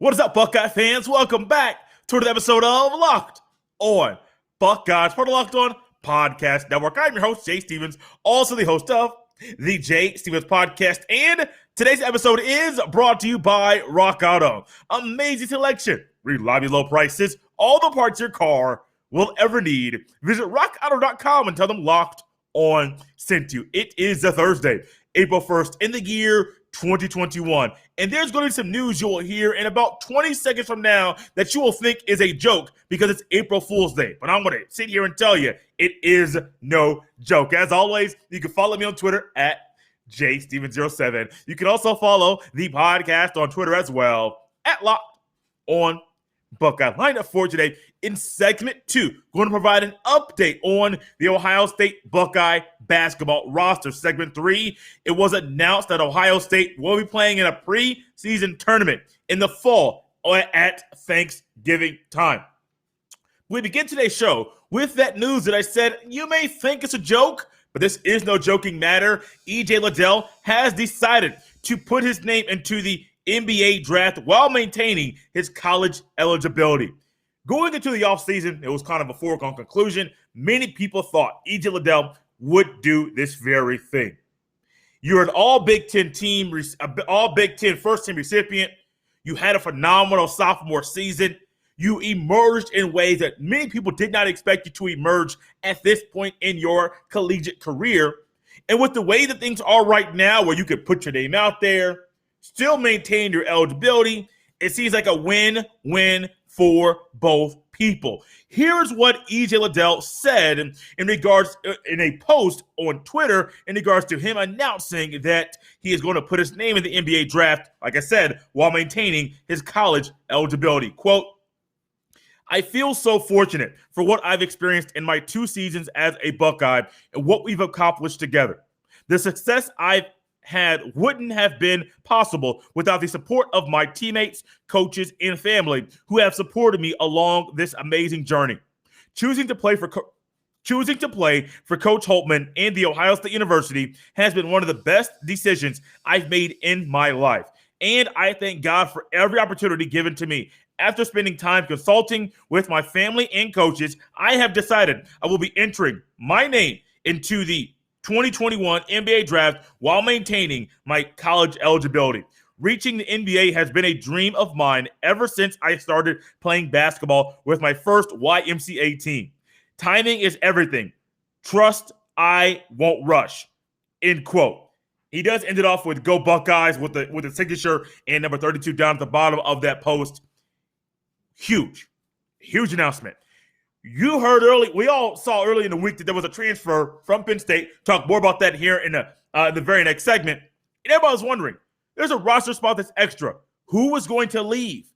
What is up, Buckeye fans? Welcome back to another episode of Locked On Buckeyes, part of Locked On Podcast Network. I'm your host, Jay Stevens, also the host of the Jay Stevens Podcast. And today's episode is brought to you by Rock Auto. Amazing selection, reliably low prices, all the parts your car will ever need. Visit rockauto.com and tell them Locked On sent you. It is a Thursday, April 1st in the year 2021. And there's going to be some news you will hear in about 20 seconds from now that you will think is a joke because it's April Fool's Day. But I'm going to sit here and tell you it is no joke. As always, you can follow me on Twitter at JSteven07. You can also follow the podcast on Twitter as well at Locked On Buckeye. Lineup for today in segment 2. Going to provide an update on the Ohio State Buckeye basketball roster. Segment 3, it was announced that Ohio State will be playing in a preseason tournament in the fall at Thanksgiving time. We begin today's show with that news that I said you may think it's a joke, but this is no joking matter. EJ Liddell has decided to put his name into the NBA draft while maintaining his college eligibility. Going into the offseason, it was kind of a foregone conclusion. Many people thought EJ Liddell would do this very thing. You're an all Big Ten team, all Big Ten first team recipient. You had a phenomenal sophomore season. You emerged in ways that many people did not expect you to emerge at this point in your collegiate career. And with the way that things are right now, where you could put your name out there, still maintain your eligibility, it seems like a win-win for both people. Here's what EJ Liddell said in regards in a post on Twitter in regards to him announcing that he is going to put his name in the NBA draft, like I said, while maintaining his college eligibility. Quote, I feel so fortunate for what I've experienced in my 2 seasons as a Buckeye and what we've accomplished together. The success I've had wouldn't have been possible without the support of my teammates, coaches, and family who have supported me along this amazing journey. Choosing to play for Coach Holtman and the Ohio State University has been one of the best decisions I've made in my life. And I thank God for every opportunity given to me. After spending time consulting with my family and coaches, I have decided I will be entering my name into the 2021 NBA draft while maintaining my college eligibility. Reaching the NBA has been a dream of mine ever since I started playing basketball with my first YMCA team. Timing is everything. Trust, I won't rush. End quote. He does end it off with "Go Buckeyes" with the signature and number 32 down at the bottom of that post. Huge announcement. You heard we all saw early in the week that there was a transfer from Penn State. Talk more about that here in the very next segment. And everybody was wondering, there's a roster spot that's extra. Who was going to leave?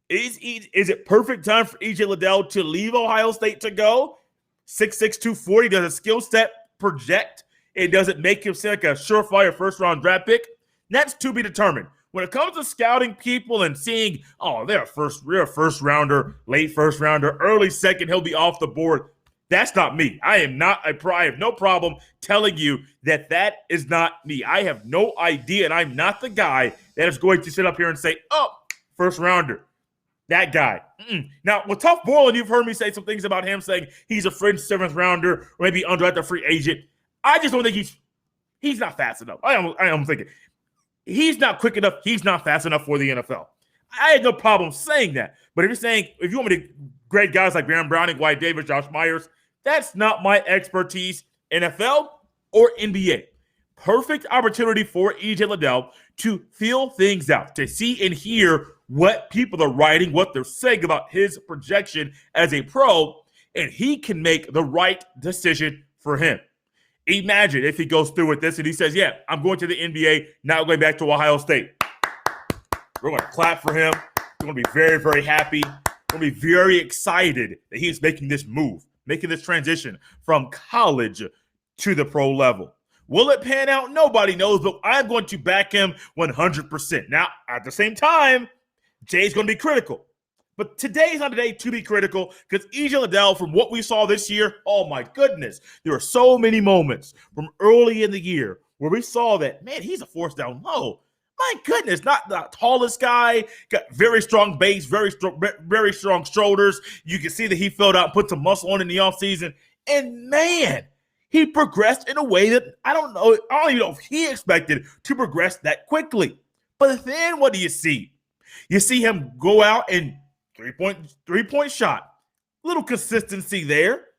Is it perfect time for EJ Liddell to leave Ohio State to go? 6'6", 240, does a skill set project? It doesn't make him seem like a surefire first-round draft pick? That's to be determined. When it comes to scouting people and seeing, they're a first rounder, late first rounder, early second, he'll be off the board. That's not me. I have no problem telling you that is not me. I have no idea, and I'm not the guy that is going to sit up here and say, first rounder. That guy. Now, with Tough Borland, you've heard me say some things about him saying he's a fringe 7th rounder or maybe undrafted free agent. I just don't think he's not fast enough. I am thinking. He's not quick enough. He's not fast enough for the NFL. I had no problem saying that. But if you want me to grade guys like Baron Browning, Wyatt Davis, Josh Myers, that's not my expertise, NFL or NBA. Perfect opportunity for EJ Liddell to feel things out, to see and hear what people are writing, what they're saying about his projection as a pro, and he can make the right decision for him. Imagine if he goes through with this and he says, yeah, I'm going to the NBA, not going back to Ohio State. We're going to clap for him. We're going to be very, very happy. We're going to be very excited that he's making this move, making this transition from college to the pro level. Will it pan out? Nobody knows, but I'm going to back him 100%. Now, at the same time, Jay's going to be critical. But today's not a day to be critical because EJ Liddell, from what we saw this year, oh my goodness, there are so many moments from early in the year where we saw that, man, he's a force down low. My goodness, not the tallest guy, got very strong base, very strong shoulders. You can see that he filled out, put some muscle on in the offseason. And man, he progressed in a way that I don't even know if he expected to progress that quickly. But then what do you see? You see him go out and three-point shot. Little consistency there.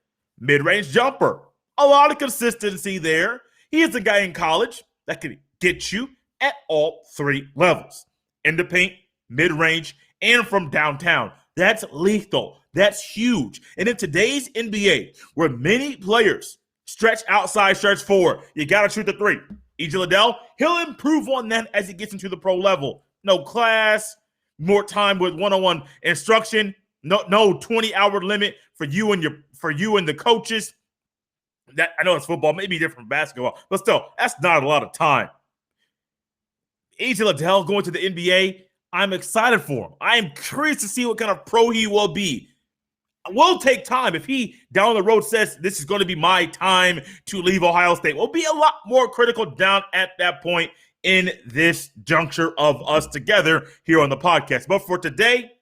Mid-range jumper. A lot of consistency there. He is a guy in college that can get you at all three levels. In the paint, mid-range, and from downtown. That's lethal. That's huge. And in today's NBA, where many players stretch outside, stretch forward, you got to shoot the three. E.J. Liddell, he'll improve on that as he gets into the pro level. No class, more time with one-on-one instruction, no 20-hour limit for you and the coaches. That I know it's football, maybe different from basketball, but still, that's not a lot of time. E.J. Liddell going to the NBA, I'm excited for him. I am curious to see what kind of pro he will be. Will take time. If he down the road says this is going to be my time to leave Ohio State, we'll be a lot more critical down at that point in this juncture of us together here on the podcast. But for today,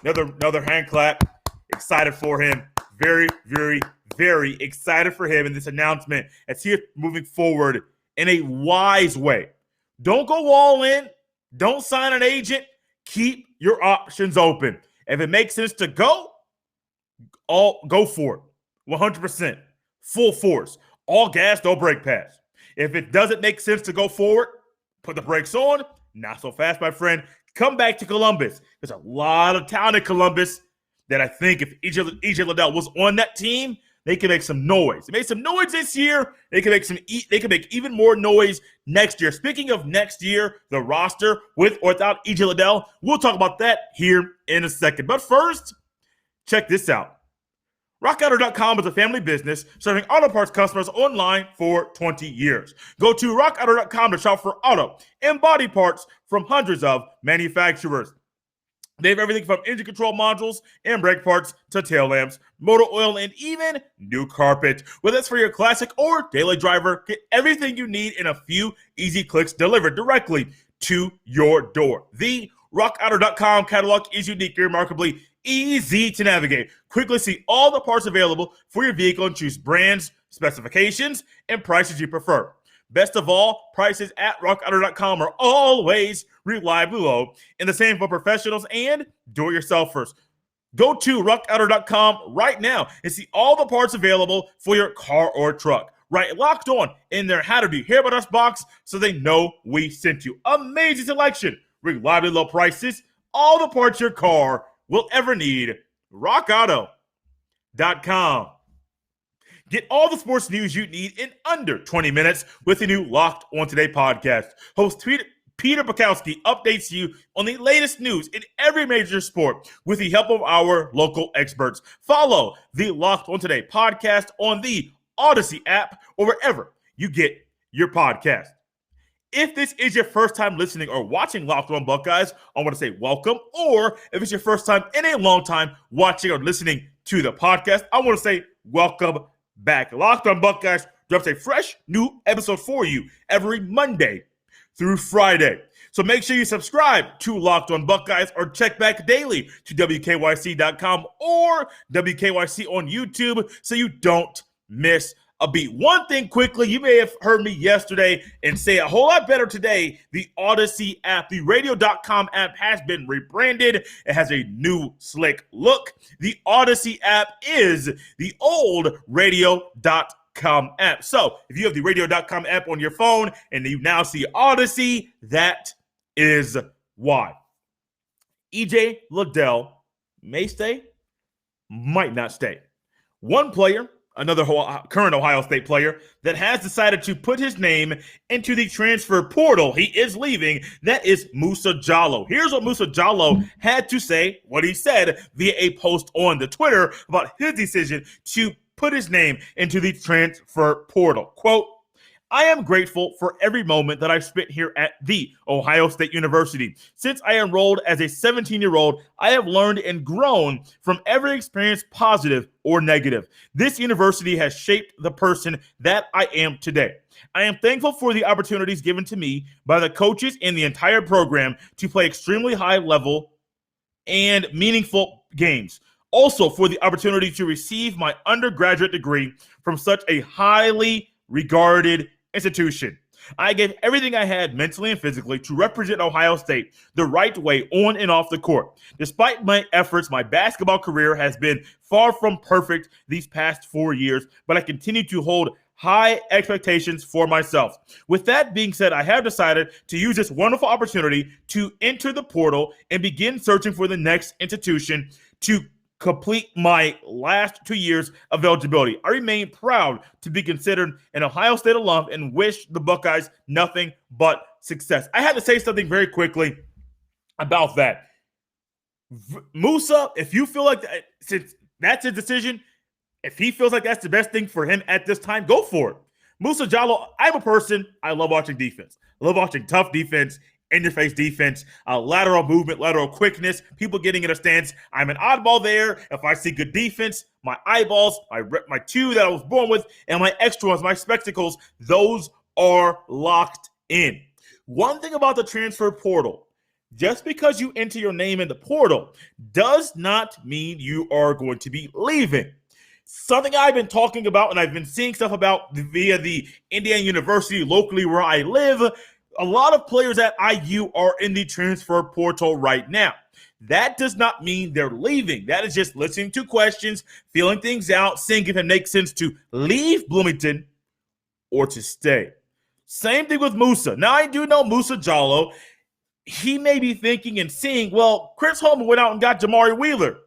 another hand clap. Excited for him. Very, very, very excited for him in this announcement as he is moving forward in a wise way. Don't go all in. Don't sign an agent. Keep your options open. If it makes sense to go for it. 100%. Full force. All gas, no brake pads. If it doesn't make sense to go forward, put the brakes on. Not so fast, my friend. Come back to Columbus. There's a lot of talent in Columbus that I think if E.J. Liddell was on that team, they can make some noise. They made some noise this year. They can make even more noise next year. Speaking of next year, the roster with or without E.J. Liddell, we'll talk about that here in a second. But first, check this out. RockAuto.com is a family business serving auto parts customers online for 20 years. Go to RockAuto.com to shop for auto and body parts from hundreds of manufacturers. They have everything from engine control modules and brake parts to tail lamps, motor oil, and even new carpet. Whether it's for your classic or daily driver, get everything you need in a few easy clicks delivered directly to your door. The RockAuto.com catalog is unique and remarkably easy to navigate. Quickly see all the parts available for your vehicle and choose brands, specifications, and prices you prefer. Best of all, prices at RockAuto.com are always reliably low, and the same for professionals and do-it-yourselfers. Go to RockAuto.com right now and see all the parts available for your car or truck. Right, locked on in their How Did You Hear About Us box so they know we sent you. Amazing selection, reliably low prices, all the parts your car will ever need. RockAuto.com. Get all the sports news you need in under 20 minutes with the new Locked On Today podcast. Host Peter Bukowski updates you on the latest news in every major sport with the help of our local experts. Follow the Locked On Today podcast on the Odyssey app or wherever you get your podcast. If this is your first time listening or watching Locked On Buckeyes, I want to say welcome. Or if it's your first time in a long time watching or listening to the podcast, I want to say welcome back. Locked On Buckeyes drops a fresh new episode for you every Monday through Friday. So make sure you subscribe to Locked On Buckeyes or check back daily to WKYC.com or WKYC on YouTube so you don't miss a beat. One thing quickly, you may have heard me yesterday and say a whole lot better today. The Odyssey app, the radio.com app has been rebranded. It has a new slick look. The Odyssey app is the old radio.com app. So if you have the radio.com app on your phone and you now see Odyssey, that is why. E.J. Liddell may stay, might not stay. One player, another current Ohio State player that has decided to put his name into the transfer portal. He is leaving. That is Musa Jalo. Here's what Musa Jalo had to say, what he said via a post on the Twitter about his decision to put his name into the transfer portal. Quote, I am grateful for every moment that I've spent here at The Ohio State University. Since I enrolled as a 17-year-old, I have learned and grown from every experience, positive or negative. This university has shaped the person that I am today. I am thankful for the opportunities given to me by the coaches and the entire program to play extremely high level and meaningful games. Also, for the opportunity to receive my undergraduate degree from such a highly regarded institution. I gave everything I had mentally and physically to represent Ohio State the right way on and off the court. Despite my efforts, my basketball career has been far from perfect these past 4 years, but I continue to hold high expectations for myself. With that being said, I have decided to use this wonderful opportunity to enter the portal and begin searching for the next institution to complete my last 2 years of eligibility. I remain proud to be considered an Ohio State alum and wish the Buckeyes nothing but success. I had to say something very quickly about that. Musa, if you feel like that, since that's his decision, if he feels like that's the best thing for him at this time, go for it. Musa Jalo, I'm a person, I love watching defense. I love watching tough defense, in-your-face defense, lateral movement, lateral quickness, people getting in a stance. I'm an oddball there. If I see good defense, my eyeballs, my two that I was born with, and my extra ones, my spectacles, those are locked in. One thing about the transfer portal, just because you enter your name in the portal does not mean you are going to be leaving. Something I've been talking about and I've been seeing stuff about via the Indiana University locally where I live. A lot of players at IU are in the transfer portal right now. That does not mean they're leaving. That is just listening to questions, feeling things out, seeing if it makes sense to leave Bloomington or to stay. Same thing with Musa. Now, I do know Musa Jalo. He may be thinking and seeing, well, Chris Holman went out and got Jamari Wheeler.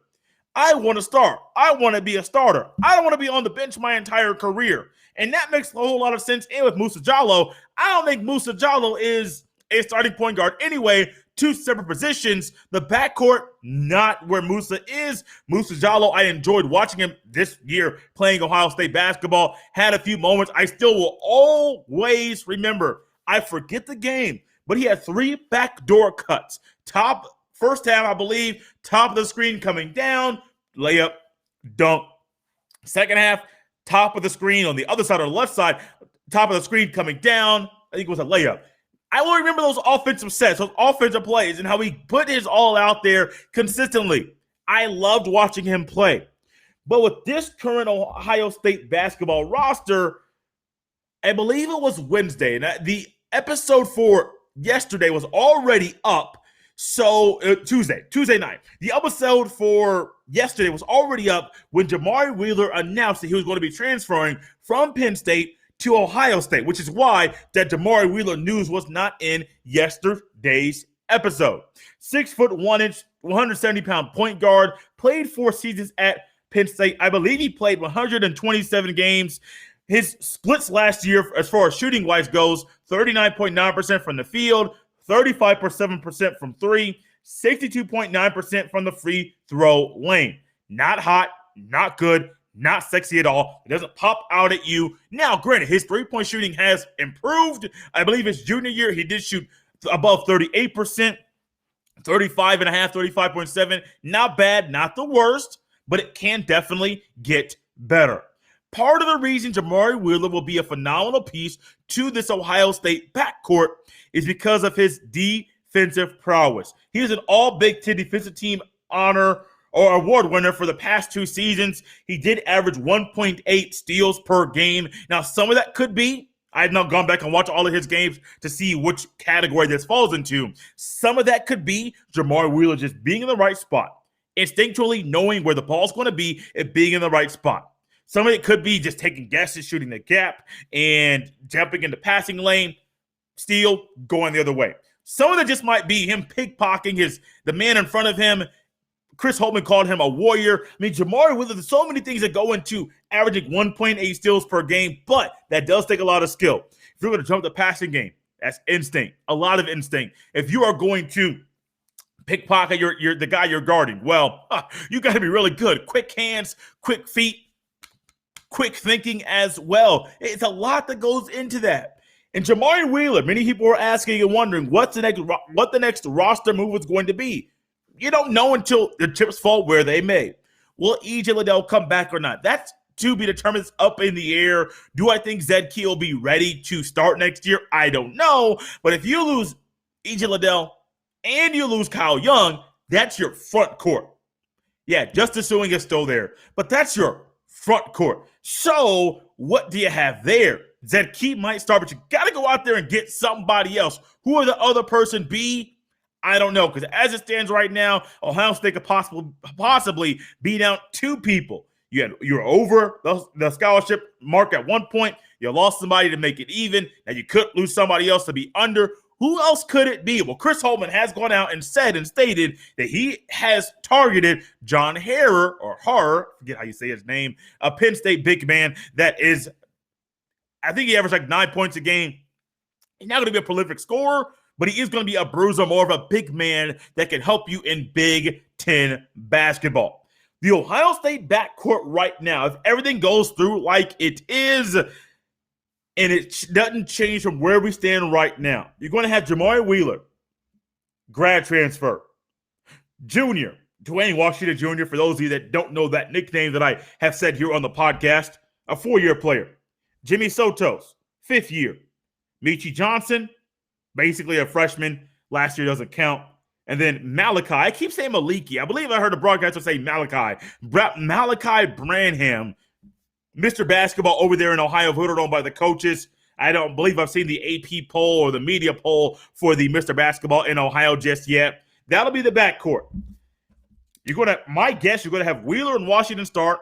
I want to start. I want to be a starter. I don't want to be on the bench my entire career. And that makes a whole lot of sense. And with Musa Jalo, I don't think Musa Jalo is a starting point guard anyway. Two separate positions. The backcourt, not where Musa is. Musa Jalo, I enjoyed watching him this year playing Ohio State basketball. Had a few moments. I still will always remember. I forget the game, but he had 3 backdoor cuts. First half, I believe, top of the screen coming down, layup, dunk. Second half, top of the screen on the other side or the left side, top of the screen coming down. I think it was a layup. I will remember those offensive sets, those offensive plays, and how he put his all out there consistently. I loved watching him play. But with this current Ohio State basketball roster, I believe it was Wednesday, and the episode for yesterday was already up. So Tuesday night. The episode for yesterday was already up when Jamari Wheeler announced that he was going to be transferring from Penn State to Ohio State, which is why that Jamari Wheeler news was not in yesterday's episode. 6'1", 170-pound point guard, played 4 seasons at Penn State. I believe he played 127 games. His splits last year, as far as shooting-wise goes, 39.9% from the field, 35.7% from 3, 62.9% from the free throw lane. Not hot, not good, not sexy at all. It doesn't pop out at you. Now, granted, his three-point shooting has improved. I believe his junior year, he did shoot above 38%, 35.5, 35.7. Not bad, not the worst, but it can definitely get better. Part of the reason Jamari Wheeler will be a phenomenal piece to this Ohio State backcourt is because of his defensive prowess. He is an all-Big Ten defensive team honor or award winner for the past 2 seasons. He did average 1.8 steals per game. Now, some of that could be, I have not gone back and watched all of his games to see which category this falls into. Some of that could be Jamari Wheeler just being in the right spot, instinctually knowing where the ball's going to be and being in the right spot. Some of it could be just taking guesses, shooting the gap, and jumping in the passing lane, steal, going the other way. Some of it just might be him pickpocketing the man in front of him. Chris Holtman called him a warrior. I mean, Jamari Wheeler, there's so many things that go into averaging 1.8 steals per game, but that does take a lot of skill. If you're going to jump the passing game, that's instinct, a lot of instinct. If you are going to pickpocket the guy you're guarding, well, you got to be really good. Quick hands, quick feet, quick thinking as well. It's a lot that goes into that. And Jamari Wheeler, many people are asking and wondering what the next roster move is going to be. You don't know until the chips fall where they may. Will E.J. Liddell come back or not? That's to be determined. It's up in the air. Do I think Zed Key will be ready to start next year? I don't know. But if you lose E.J. Liddell and you lose Kyle Young, that's your front court. Yeah, Justice Ewing is still there, but that's your front court. So what do you have there? Zed Key might start, but you got to go out there and get somebody else. Who will the other person be? I don't know, because as it stands right now, Ohio State could possibly be down 2 people. You're over the scholarship mark at one point. You lost somebody to make it even. Now you could lose somebody else to be under. Who else could it be? Well, Chris Holtmann has gone out and stated that he has targeted John Harrer, forget how you say his name, a Penn State big man that is, I think he averaged like 9 points a game. He's not going to be a prolific scorer, but he is going to be a bruiser, more of a big man that can help you in Big Ten basketball. The Ohio State backcourt right now, if everything goes through like it is, and it doesn't change from where we stand right now, you're going to have Jamari Wheeler, grad transfer. Junior, Dwayne Washington Jr., for those of you that don't know that nickname that I have said here on the podcast, a 4-year player. Jimmy Sotos, 5th year. Michi Johnson, basically a freshman. Last year doesn't count. And then Malachi. I keep saying Maliki. I believe I heard the broadcaster say Malachi. Malachi Branham, Mr. Basketball over there in Ohio, voted on by the coaches. I don't believe I've seen the AP poll or the media poll for the Mr. Basketball in Ohio just yet. That'll be the backcourt. My guess, you're going to have Wheeler and Washington start,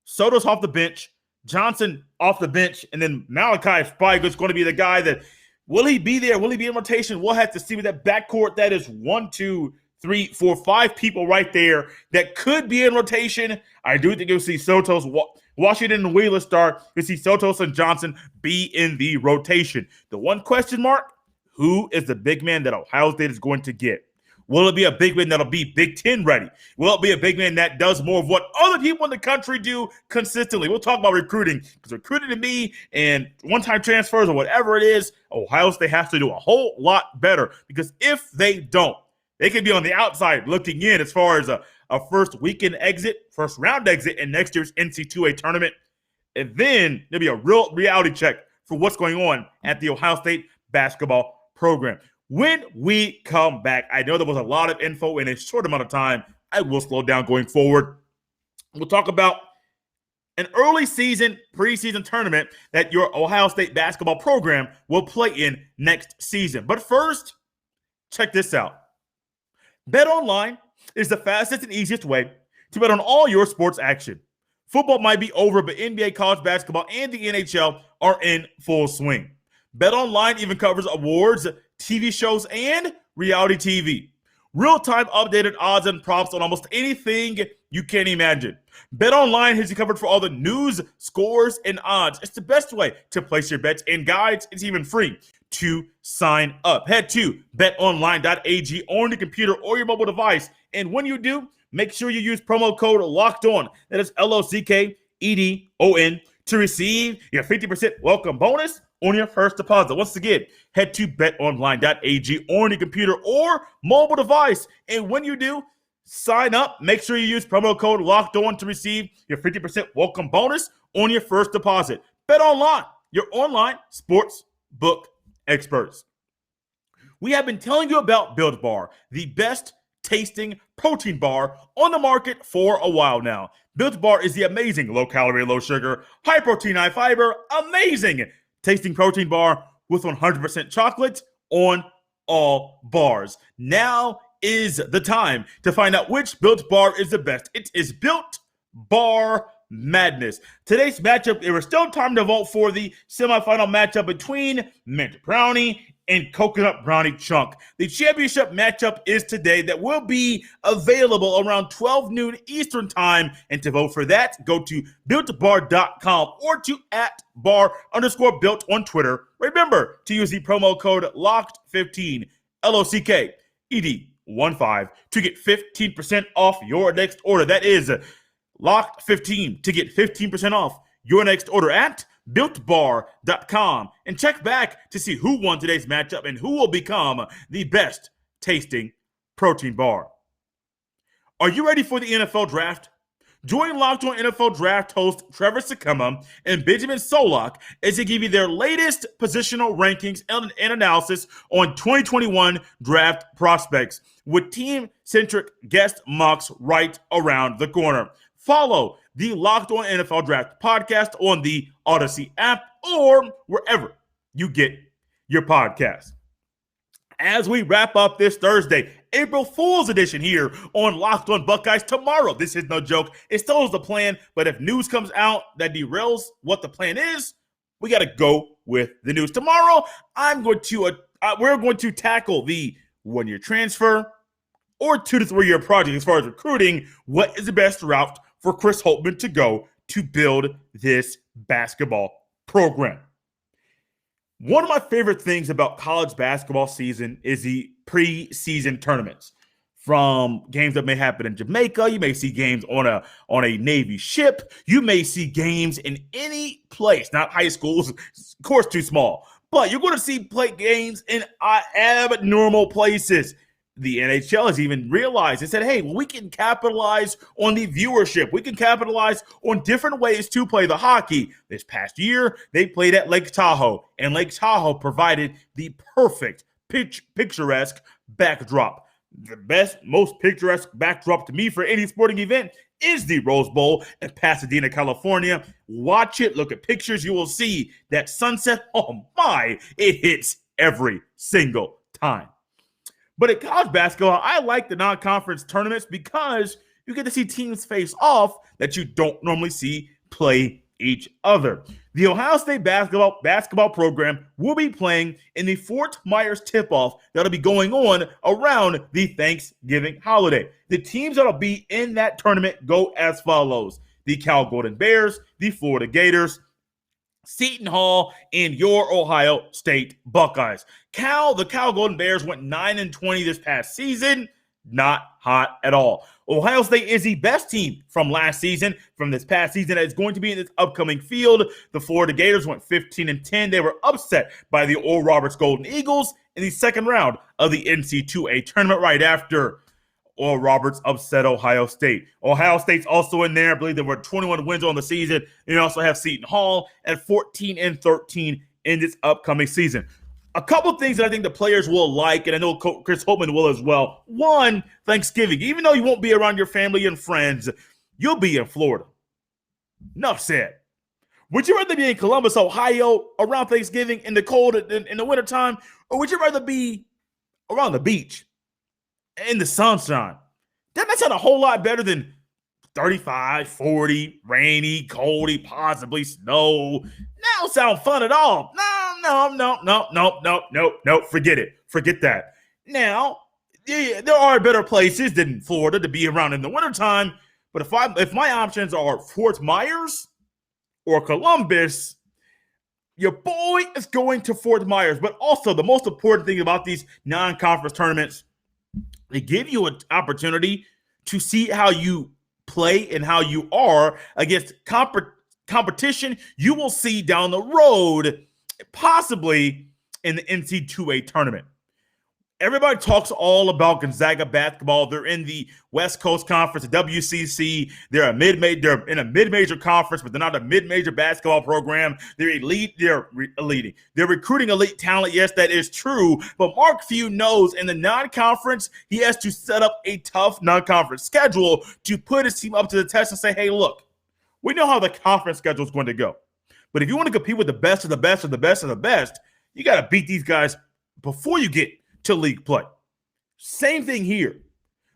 Soto's off the bench, Johnson off the bench, and then Malachi is probably going to be the guy that, will he be there? Will he be in rotation? We'll have to see with that backcourt. That is 1, 2, 3, 4, 5 people right there that could be in rotation. I do think you'll see Sotos, Washington, and Wheeler start. You'll see Sotos and Johnson be in the rotation. The one question mark, who is the big man that Ohio State is going to get? Will it be a big man that'll be Big Ten ready? Will it be a big man that does more of what other people in the country do consistently? We'll talk about recruiting, because recruiting to me and one-time transfers or whatever it is, Ohio State has to do a whole lot better, because if they don't, they could be on the outside looking in as far as a first round exit in next year's NC2A tournament. And then there'll be a real reality check for what's going on at the Ohio State basketball program. When we come back, I know there was a lot of info in a short amount of time. I will slow down going forward. We'll talk about an early season, preseason tournament that your Ohio State basketball program will play in next season. But first, check this out. BetOnline is the fastest and easiest way to bet on all your sports action. Football might be over, but NBA, college basketball, and the NHL are in full swing. BetOnline even covers awards, TV shows, and reality TV. Real-time updated odds and props on almost anything you can imagine. BetOnline has you covered for all the news, scores, and odds. It's the best way to place your bets and guides. It's even free to sign up. Head to betonline.ag on your computer or your mobile device. And when you do, make sure you use promo code LOCKEDON. That is LOCKEDON to receive your 50% welcome bonus on your first deposit. Once again, head to betonline.ag on your computer or mobile device. And when you do, sign up. Make sure you use promo code LOCKEDON to receive your 50% welcome bonus on your first deposit. BetOnline, your online sports book experts. We have been telling you about Built Bar, the best tasting protein bar on the market for a while now. Built Bar is the amazing low calorie, low sugar, high protein, high fiber, amazing tasting protein bar with 100% chocolate on all bars. Now is the time to find out which Built Bar is the best. It is Built Bar Madness. Today's matchup, there was still time to vote for the semifinal matchup between Mint Brownie and Coconut Brownie Chunk. The championship matchup is today, that will be available around 12 noon Eastern time. And to vote for that, go to BuiltBar.com or to @bar_built on Twitter. Remember to use the promo code LOCKED15, LOCKED15, to get 15% off your next order. That is LOCKED15 to get 15% off your next order at BuiltBar.com, and check back to see who won today's matchup and who will become the best tasting protein bar. Are you ready for the NFL Draft? Join Locked On NFL Draft host Trevor Sikkema and Benjamin Solak as they give you their latest positional rankings and analysis on 2021 draft prospects with team-centric guest mocks right around the corner. Follow the Locked On NFL Draft podcast on the Odyssey app or wherever you get your podcasts. As we wrap up this Thursday, April Fool's edition here on Locked On Buckeyes tomorrow. This is no joke. It still is the plan, but if news comes out that derails what the plan is, we got to go with the news. Tomorrow, we're going to tackle the one-year transfer or 2 to 3 year project as far as recruiting. What is the best route for Chris Holtmann to go to build this basketball program? One of my favorite things about college basketball season is the preseason tournaments. From games that may happen in Jamaica, you may see games on a Navy ship. You may see games in any place, not high schools, of course too small. But you're going to see games in abnormal places. The NHL has even realized, they said, hey, well, we can capitalize on the viewership. We can capitalize on different ways to play the hockey. This past year, they played at Lake Tahoe, and Lake Tahoe provided the perfect picturesque backdrop. The best, most picturesque backdrop to me for any sporting event is the Rose Bowl in Pasadena, California. Watch it, look at pictures, you will see that sunset. Oh my, it hits every single time. But in college basketball, I like the non-conference tournaments because you get to see teams face off that you don't normally see play each other. The Ohio State basketball program will be playing in the Fort Myers tip-off that'll be going on around the Thanksgiving holiday. The teams that'll be in that tournament go as follows: the Cal Golden Bears, the Florida Gators, Seton Hall, and your Ohio State Buckeyes. The Cal Golden Bears went 9-20 this past season. Not hot at all. Ohio State is the best team from last season, from this past season, that is going to be in this upcoming field. The Florida Gators went 15-10. They were upset by the Oral Roberts Golden Eagles in the second round of the NC2A tournament right after Oral Roberts upset Ohio State. Ohio State's also in there. I believe there were 21 wins on the season. You also have Seton Hall at 14-13 in this upcoming season. A couple things that I think the players will like, and I know Chris Holtmann will as well. One, Thanksgiving. Even though you won't be around your family and friends, you'll be in Florida. Enough said. Would you rather be in Columbus, Ohio, around Thanksgiving in the cold in the wintertime, or would you rather be around the beach in the sunshine? That might sound a whole lot better than 35, 40, rainy, coldy, possibly snow. That don't sound fun at all. No. Forget it. Forget that. Now, yeah, there are better places than Florida to be around in the wintertime, but if my options are Fort Myers or Columbus, your boy is going to Fort Myers. But also, the most important thing about these non-conference tournaments, they give you an opportunity to see how you play and how you are against competition you will see down the road, possibly in the NC2A tournament. Everybody talks all about Gonzaga basketball. They're in the West Coast Conference, the WCC. They're in a mid-major conference, but they're not a mid-major basketball program. They're elite. They're recruiting elite talent. Yes, that is true. But Mark Few knows in the non-conference, he has to set up a tough non-conference schedule to put his team up to the test and say, hey, look, we know how the conference schedule is going to go. But if you want to compete with the best of the best of the best of the best, you got to beat these guys before you get to league play. Same thing here.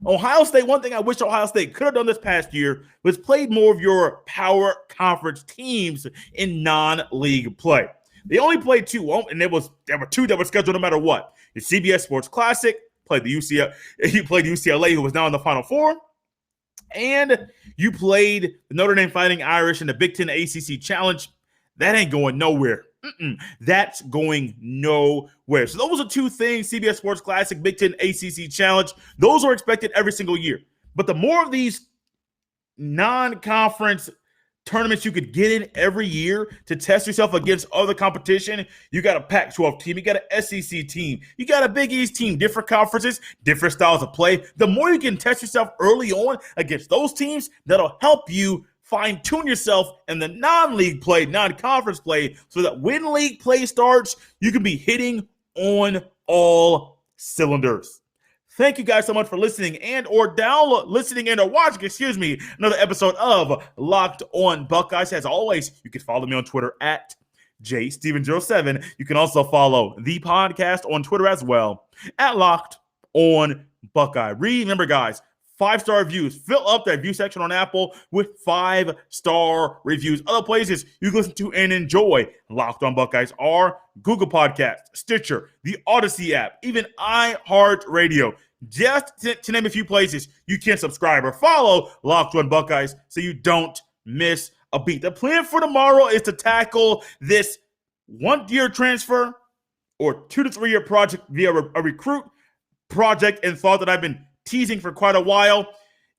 Ohio State, one thing I wish Ohio State could have done this past year was played more of your power conference teams in non-league play. They only played two, and there were two that were scheduled no matter what. The CBS Sports Classic played the UCLA. You played UCLA, who was now in the Final Four, and you played the Notre Dame Fighting Irish in the Big Ten ACC Challenge. That ain't going nowhere. That's going nowhere. So those are two things: CBS Sports Classic, Big Ten ACC Challenge. Those are expected every single year. But the more of these non-conference tournaments you could get in every year to test yourself against other competition. You got a Pac-12 team, you got an SEC team, you got a Big East team, different conferences, different styles of play. The more you can test yourself early on against those teams, that'll help you fine-tune yourself in the non-league play, non-conference play, so that when league play starts, you can be hitting on all cylinders. Thank you guys so much for listening and or watching, another episode of Locked On Buckeyes. As always, you can follow me on Twitter at jsteven07. You can also follow the podcast on Twitter as well at Locked On Buckeye. Remember, guys, 5-star reviews. Fill up that review section on Apple with 5-star reviews. Other places you can listen to and enjoy Locked On Buckeyes are Google Podcasts, Stitcher, the Odyssey app, even iHeartRadio. Just to name a few places you can subscribe or follow Locked On Buckeyes so you don't miss a beat. The plan for tomorrow is to tackle this 1-year transfer or 2 to 3 year project via a recruit project and thought that I've been teasing for quite a while.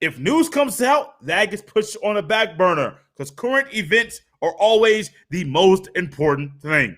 If news comes out, that gets pushed on the back burner because current events are always the most important thing.